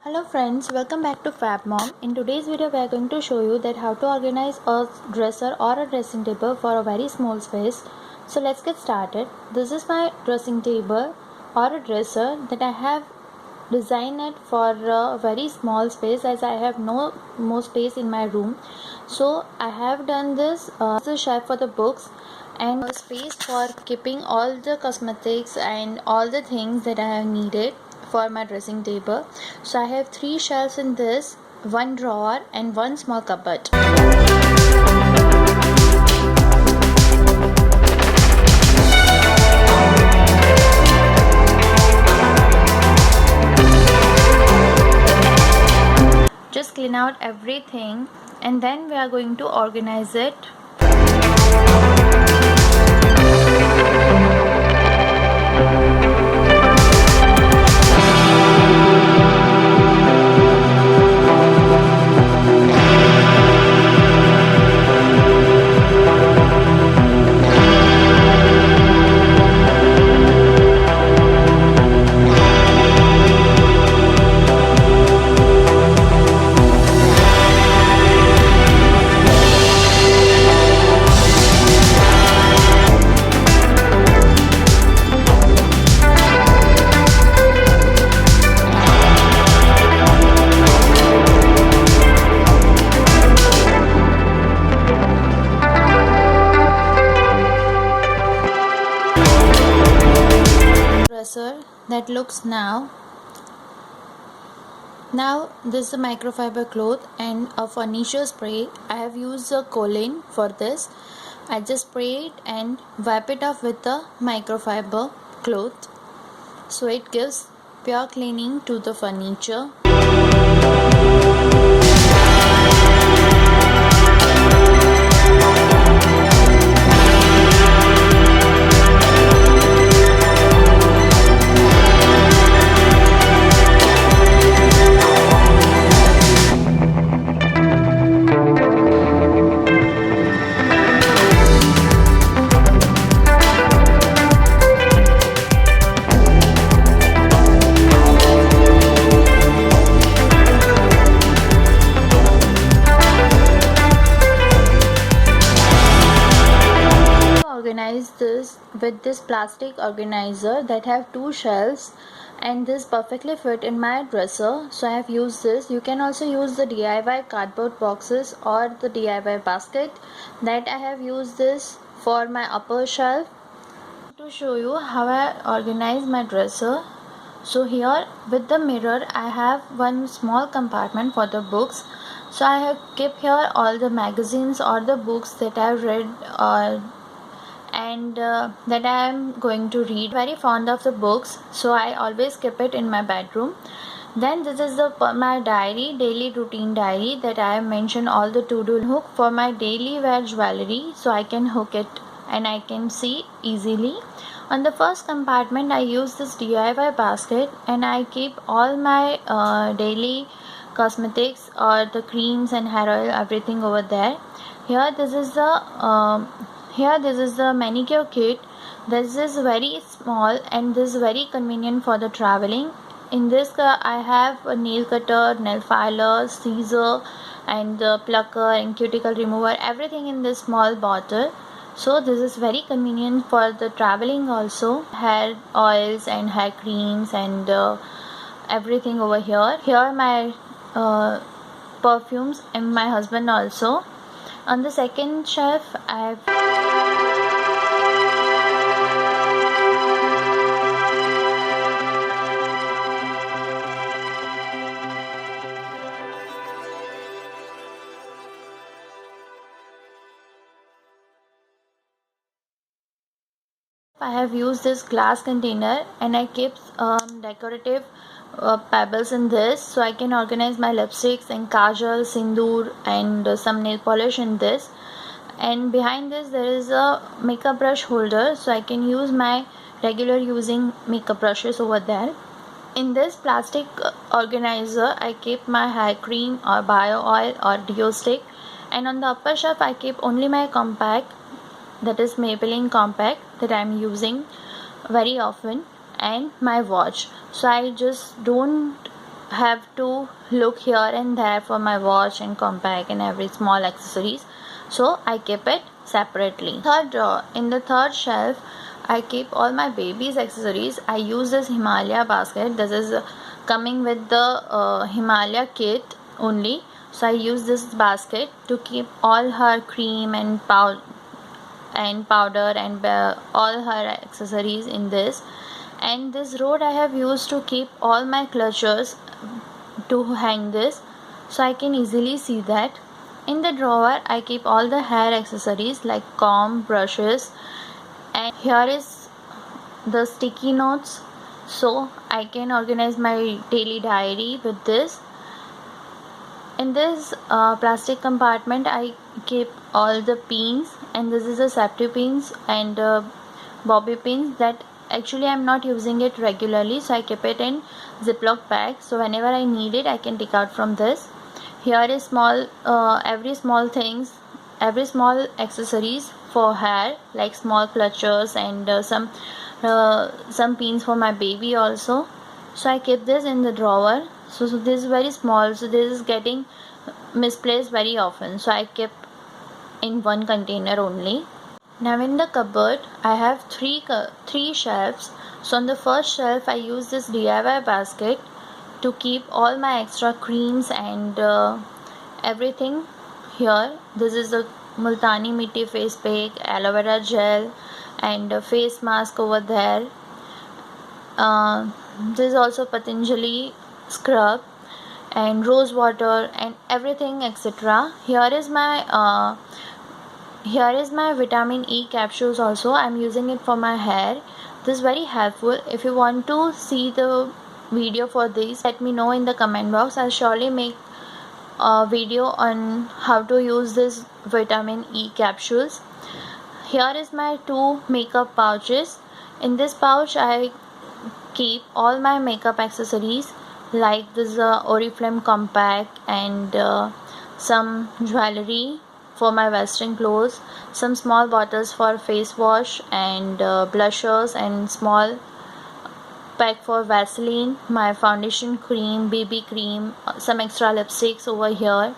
Hello friends, welcome back to Fab Mom. In today's video we are going to show you that how to organize a dresser or a dressing table for a very small space. So let's get started. This is my dressing table or a dresser that I have designed it for a very small space as I have no more space in my room. So I have done this as a shelf for the books and a space for keeping all the cosmetics and all the things that I have needed for my dressing table. So I have 3 shelves in this, 1 drawer and 1 small cupboard. Just clean out everything and then we are going to organize it. Dresser that looks now this is a microfiber cloth and a furniture spray. I have used a Colin for this. I just spray it and wipe it off with the microfiber cloth so it gives pure cleaning to the furniture. Organize this with this plastic organizer that have 2 shelves and this perfectly fit in my dresser, so I have used this. You can also use the DIY cardboard boxes or the DIY basket that I have used this for my upper shelf. To show you how I organize my dresser, so here with the mirror I have one small compartment for the books. So I have kept here all the magazines or the books that I have read and that I am going to read. Very fond of the books, so I always keep it in my bedroom. Then this is my daily routine diary that I have mentioned all the to-do hook for my daily wear jewelry, so I can hook it and I can see easily. On the first compartment I use this DIY basket and I keep all my daily cosmetics or the creams and hair oil, everything over there. Here this is the manicure kit. This is very small and this is very convenient for the traveling. In this I have a nail cutter, nail filer, scissor and the plucker and cuticle remover, everything in this small bottle. So this is very convenient for the traveling also. Hair oils and hair creams and everything over here. Here my perfumes and my husband also. On the second shelf I have used this glass container and I keep decorative pebbles in this, so I can organize my lipsticks and kajal, sindoor and some nail polish in this. And behind this there is a makeup brush holder, so I can use my regular using makeup brushes over there. In this plastic organizer I keep my hair cream or bio oil or deo stick, and on the upper shelf I keep only my compact, that is Maybelline compact, that I am using very often, and my watch. So I just don't have to look here and there for my watch and compact and every small accessories, so I keep it separately. Third drawer, in the third shelf I keep all my baby's accessories. I use this Himalaya basket. This is coming with the Himalaya kit only, so I use this basket to keep all her cream and powder and all her accessories in this. And this rod I have used to keep all my clutches to hang this, so I can easily see that. In the drawer I keep all the hair accessories like comb, brushes, and here is the sticky notes, so I can organize my daily diary with this. In this plastic compartment I keep all the pins, and this is the safety pins and bobby pins that actually I'm not using it regularly, so I keep it in Ziploc bag, so whenever I need it I can take out from this. Here is small every small accessories for hair like small clutches and some pins for my baby also, so I keep this in the drawer. So this is very small, so this is getting misplaced very often, so I keep in one container only. Now in the cupboard I have three shelves. So on the first shelf I use this DIY basket to keep all my extra creams and everything here. This is the Multani Mitti face pack, aloe vera gel, and a face mask over there. This is also Patanjali scrub and rose water and everything, etc. Here is my vitamin E capsules also. I'm using it for my hair. This is very helpful. If you want to see the video for this, let me know in the comment box. I'll surely make a video on how to use this vitamin E capsules. Here is my 2 makeup pouches. In this pouch I keep all my makeup accessories like this Oriflame compact and some jewelry for my western clothes, some small bottles for face wash and blushers, and small pack for Vaseline, my foundation cream, BB cream, some extra lipsticks over here,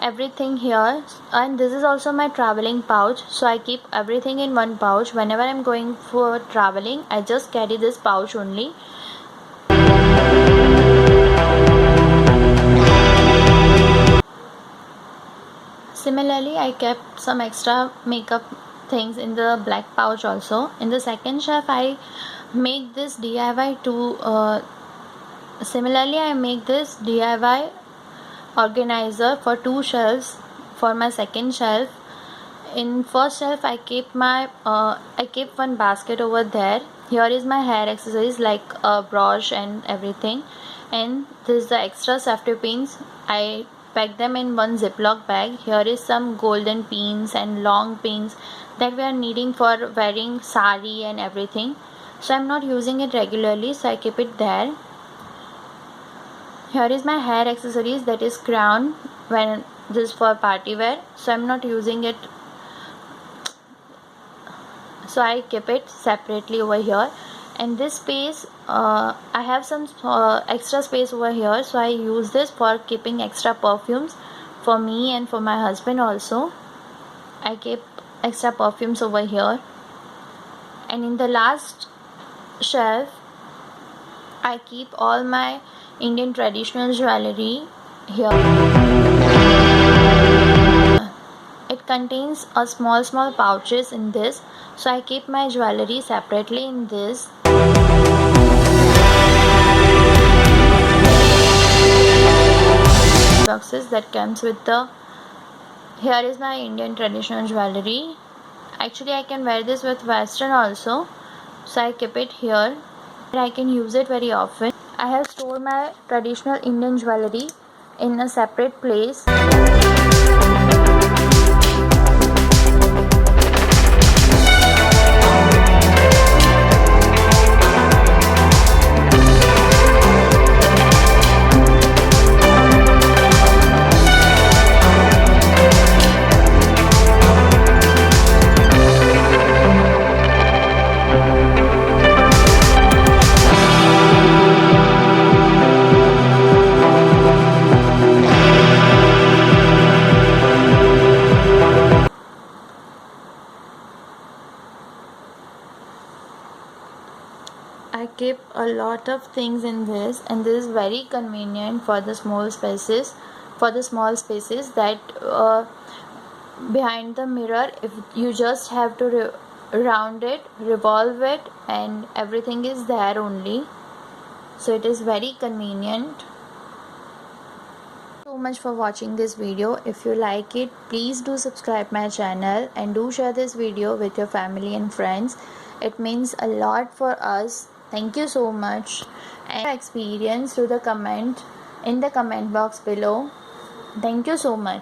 everything here. And this is also my traveling pouch, so I keep everything in one pouch. Whenever I'm going for traveling I just carry this pouch only. Similarly, I kept some extra makeup things in the black pouch also. In the second shelf, I make this DIY I make this DIY organizer for 2 shelves for my second shelf. In first shelf, I keep one basket over there. Here is my hair accessories like a brush and everything, and this is the extra safety pins. I pack them in one Ziploc bag. Here is some golden pins and long pins that we are needing for wearing sari and everything, so I'm not using it regularly, so I keep it there. Here is my hair accessories, that is crown, when this is for party wear, so I'm not using it, so I keep it separately over here. And this space I have some extra space over here, so I use this for keeping extra perfumes for me and for my husband also. I keep extra perfumes over here. And in the last shelf I keep all my Indian traditional jewelry here. It contains a small pouches in this, so I keep my jewelry separately in this. Boxes that comes with the, here is my Indian traditional jewelry. Actually I can wear this with western also, so I keep it here. I can use it very often. I have stored my traditional Indian jewelry in a separate place. keep a lot of things in this, and this is very convenient for the small spaces, that behind the mirror, if you just have to round it, revolve it, and everything is there only. So it is very convenient. So much for watching this video. If you like it, please do subscribe my channel and do share this video with your family and friends. It means a lot for us. Thank you so much. And your experience in the comment box below. Thank you so much.